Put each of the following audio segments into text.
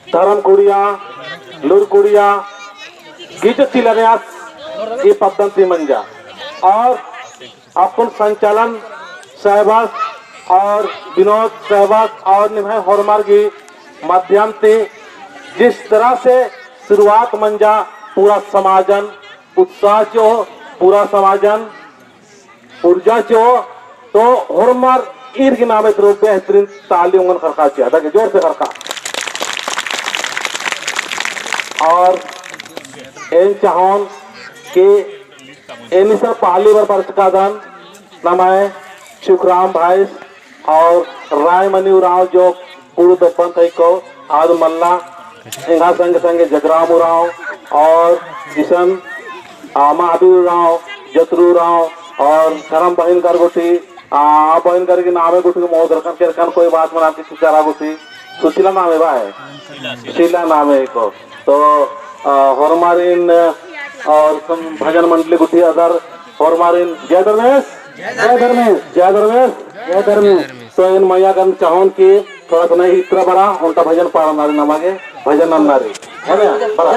धर्मकुडिया लुरकुडिया गीत चिलन्यास ये पद्धति मंजा और अपन संचालन सहवास और विनोद सहवास और निभाए हरमार की माध्यम से जिस तरह से शुरुआत मंजा पूरा समाजन उत्साह चो पूरा समाजन ऊर्जा चो तो हरमार ईर के नामे तो बेहतरीन ताली उंगन खरखा चाहिए कि जोर से खरखा और इन चाहन के इन सब पहली बार परचकादन नमाय शुक्राम भाई और रायमणि उराव जो पूर्व दपन थे को आज मल्ला इंगा संग संग जगराम उराव और किशन महावीर उराव जतरू उराव और धर्म बहन कर गुटी बहन कर की नामे गुटी को मोह दरकन के कोई बात मना के सुचारा गुटी सुशीला नाम है भाई शीला नाम है को तो हरमारिन और भजन मंडली गुटी अदर हरमारिन जय धर्मेश जय धर्मेश जय धर्मेश जय धर्मेश तो इन मैया कर चाहन की थोड़ा सा नहीं इतना बड़ा उनका भजन पारा नारी नमागे भजन नारी है ना बड़ा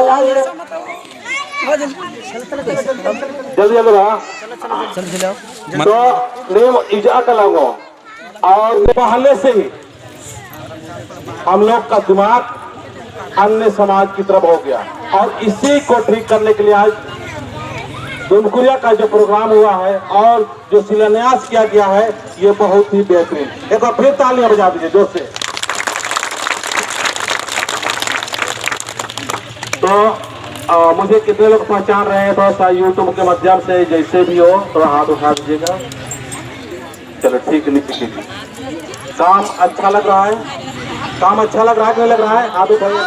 जल्दी जल्दी रहा तो नेम इजा का लगो और पहले से ही हम लोग का दिमाग अन्य समाज की तरफ हो गया और इसी को ठीक करने के लिए आज दुमकुरिया का जो प्रोग्राम हुआ है और जो शिलान्यास किया गया है ये बहुत ही बेहतरीन एक बार फिर तालियां बजा दीजिए जोर से। तो मुझे कितने लोग पहचान रहे हैं थोड़ा सा यूट्यूब के माध्यम से जैसे भी हो थोड़ा हाथ उठा दीजिएगा। चलो ठीक नीचे कीजिए। काम अच्छा लग रहा है काम अच्छा लग रहा है कि नहीं लग रहा है आप उठाइए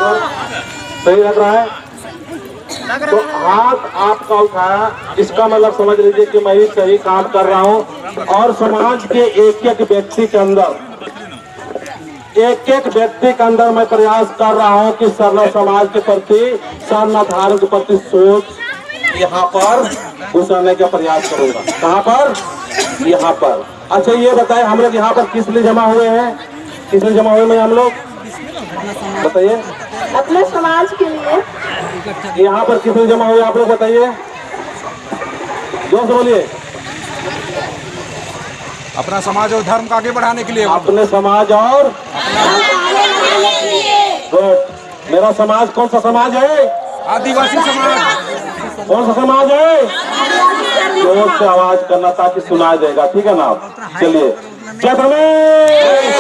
सही लग रहा है तो हाथ आपका उठाया इसका मतलब समझ लीजिए कि मैं भी सही काम कर रहा हूं और समाज के एक एक व्यक्ति के अंदर मैं प्रयास कर रहा हूं कि सरना समाज के प्रति सरना धार्मिक के प्रति सोच यहाँ पर घुसाने का प्रयास करूंगा। कहाँ पर यहाँ पर अच्छा ये बताए हम लोग यहाँ पर किस लिए जमा हुए हैं किस लिए जमा हुए हैं हम लोग बताइए अपने समाज के लिए यहाँ पर किस लिए जमा हुए आप लोग बताइए जोर से बोलिए। अपना समाज और धर्म को आगे बढ़ाने के लिए अपने समाज और गुड मेरा समाज कौन सा समाज है आदिवासी समाज कौन सा समाज है जोर से आवाज करना ताकि सुनाई देगा ठीक है ना चलिए जय धर्मेश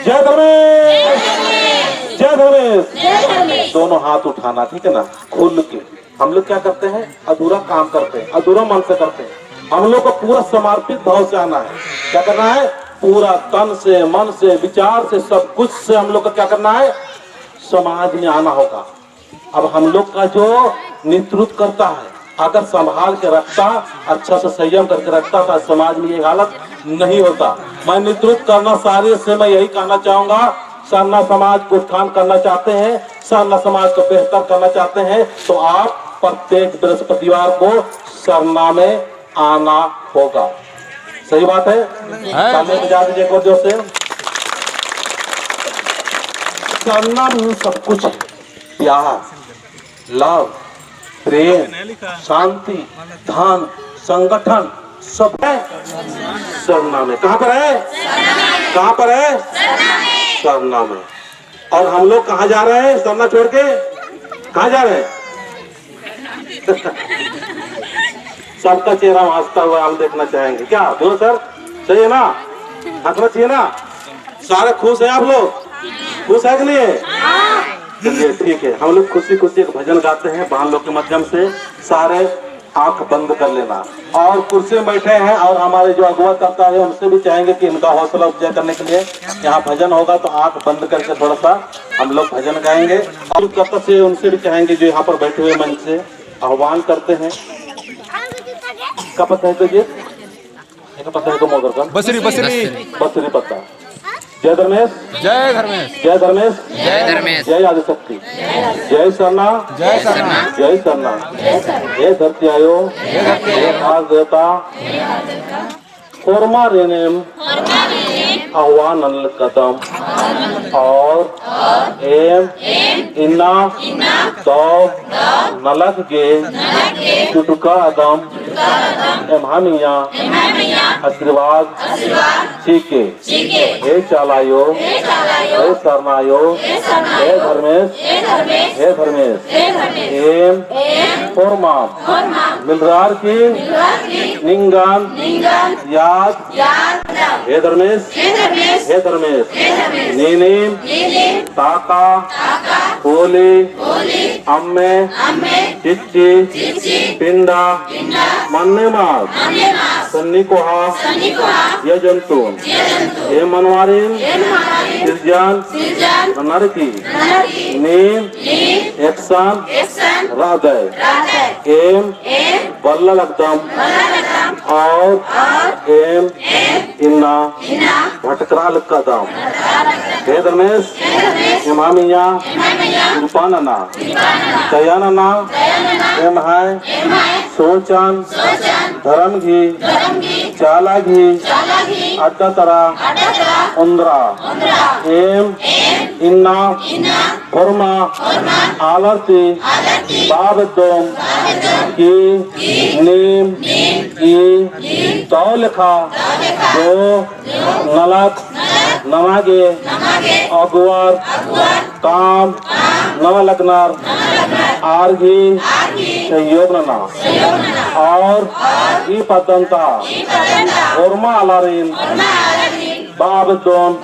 जय धर्मेश जय धर्मेश दोनों हाथ उठाना ठीक है ना खुल के हम लोग क्या करते हैं अधूरा काम करते हैं अधूरा मन से करते हैं हम लोग को पूरा समर्पित भाव से आना है क्या करना है पूरा तन से मन से विचार से सब कुछ से हम लोग को क्या करना है समाज में आना होगा। अब हम लोग का जो नेतृत्व करता है अगर संभाल के रखता अच्छा से संयम करके रखता था समाज में ये हालत नहीं होता। मैं नेतृत्व करना सारे से मैं यही कहना चाहूंगा सरना समाज को उत्थान करना चाहते हैं सरना समाज को बेहतर करना चाहते हैं तो आप प्रत्येक बृहस्पतिवार को सरना में आना होगा। सही बात है तालियां बजा दीजिए एक बार जोर से। सरना में सब कुछ प्यार लव प्रेम शांति धन संगठन सब है सरना में। कहाँ पर है कहाँ पर है सरना में। और हम लोग कहाँ जा रहे हैं सरना छोड़ के कहाँ जा रहे हैं सबका चेहरा हंसता हुआ हम देखना चाहेंगे क्या बोलो सर सही है ना हंसना चाहिए ना सारे खुश है आप लोग खुश है कि नहीं है चलिए ठीक है हम लोग खुशी खुशी एक भजन गाते हैं बहन लोग के माध्यम से सारे आंख बंद कर लेना और कुर्सी में बैठे हैं और हमारे जो अगुवा करता है उनसे भी चाहेंगे कि इनका हौसला अफजाई करने के लिए यहाँ भजन होगा तो आंख बंद करके थोड़ा सा हम लोग भजन गाएंगे और कत से उनसे भी चाहेंगे जो यहाँ पर बैठे हुए मन से आह्वान करते हैं का पता है तो ये पता है तो मोगर का बसरी बसरी बसरी पता जय धर्मेश जय धर्मेश जय धर्मेश जय धर्मेश जय आदिशक्ति जय सरना जय सरना जय सरना हे धरती आयो हे खास देवता कोरमा रेनेम आह्वान कदम और एम इन्ना दो नलक गे चुटका अदम एम हमिया आशीर्वाद चीके हे चालायो हे सरनायो हे धर्मेश हे धर्मेश एम फोरमा मिलरार की निंगान याद हे धर्मेश हे धर्मेश नीनीम ताका होली अम्मे चिच्ची पिंडा मन्ने माग सन्निकोहा यजंतून हे मनवारीन सिरजान नरकी नीम एक्सान राधय एम बल्ला लगदम और एम इन्ना भटकराल कदम हे धर्मेश इमामिया रूपानना दयानना एम है सोचान धर्म घी चाला घी अड्डा तरा उंद्रा एम इन्ना फरमा आलती बाबदोम की नीम ई तौलखा दो नलक नमागे अगुवार काम नवलग्नार आर्घी सहयोग नना और ई पदंता ओरमा अलारीन बाबदोम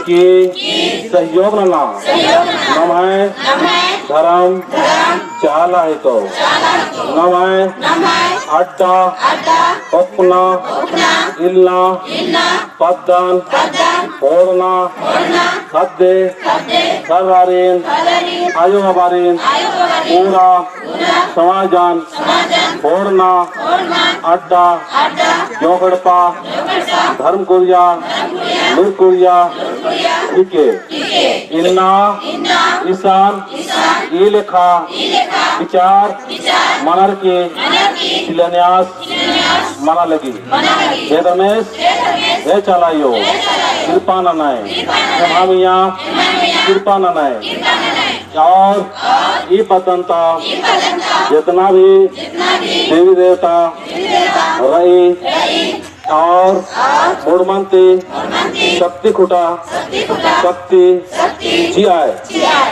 की सहयोग नना नमः धर्म चाला है तो नमः अड्डा उपना इल्ला पद्दन ओरना खद्दे सरवारीन आयो हबारीन पूरा समाजान ओरना अड्डा जोगड़पा धर्म कुरिया नूर कुरिया ठीक है इन्ना ईशान ई लेखा विचार मनर के शिलान्यास मना लगी हे रमेश हे चलायो कृपा ननाए हमिया कृपा ननाए और ये पतंता जितना भी देवी देवता रही और मूर्मंती शक्ति खुटा शक्ति जी आए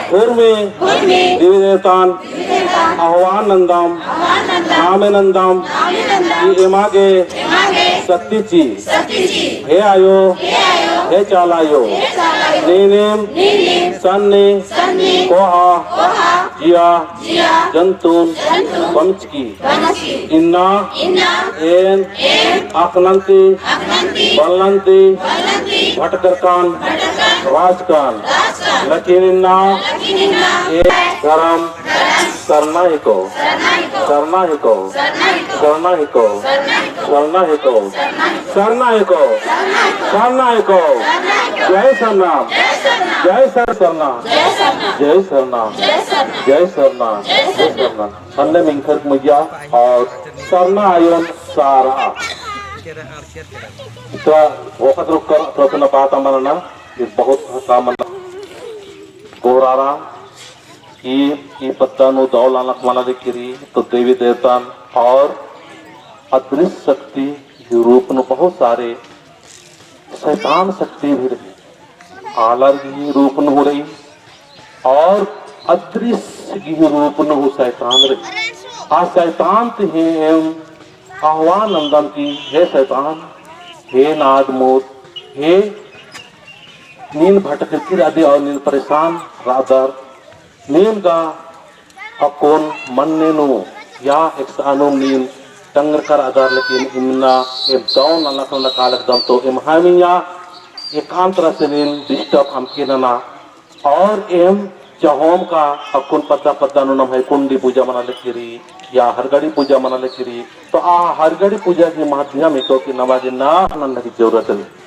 फिर में देवी देवतान आह्वान नंदम नामे नंदम एमागे शक्ति ची हे आयो हे चालायो नीनेम सन्ने कोहा जिया जंतुन पंचकी इन्ना एन आकनंती बलनती भटकरकान राजकान लकीन इन्ना धर्म करना ही को करना ही को करना ही को करना ही को करना ही को करना ही को जय सरना जय सर सरना जय सरना जय सरना जय सरना अन्य मिंखर मुझा और सरना आयोन सारा इतना वक्त रुक कर प्रश्न पाता मरना इस बहुत काम कोरारा ಈ ಪತ್ತನ್ನು ದೌಲಾನಕ್ ಮನಲಿಕ್ಕಿರಿ तो देवी देवता और अदृश्य शक्ति रूप में बहुत सारे शैतान शक्ति भी रही आलर की रूप में हो रही और अदृश्य की रूप में हो शैतान रही आ शैतान ही आह्वान नंदन की हे शैतान हे नागमोद हे नींद भटकती राधे और नींद परेशान राधर नीम का अकोन मन नेनु या एक सानुम नीम टंगर कर आधार लेकिन इमना एक दाउन अलग अलग कालक दम तो इमहामिया एकांत रसे नीम डिस्टर्ब हम के नना और एम चहोम का अकुन पत्ता पत्ता नु नम है कुंडी पूजा मना लेकिरी या हरगड़ी पूजा मना लेकिरी तो आ हरगड़ी पूजा के माध्यम में तो कि नमाज ना आनंद की जरूरत है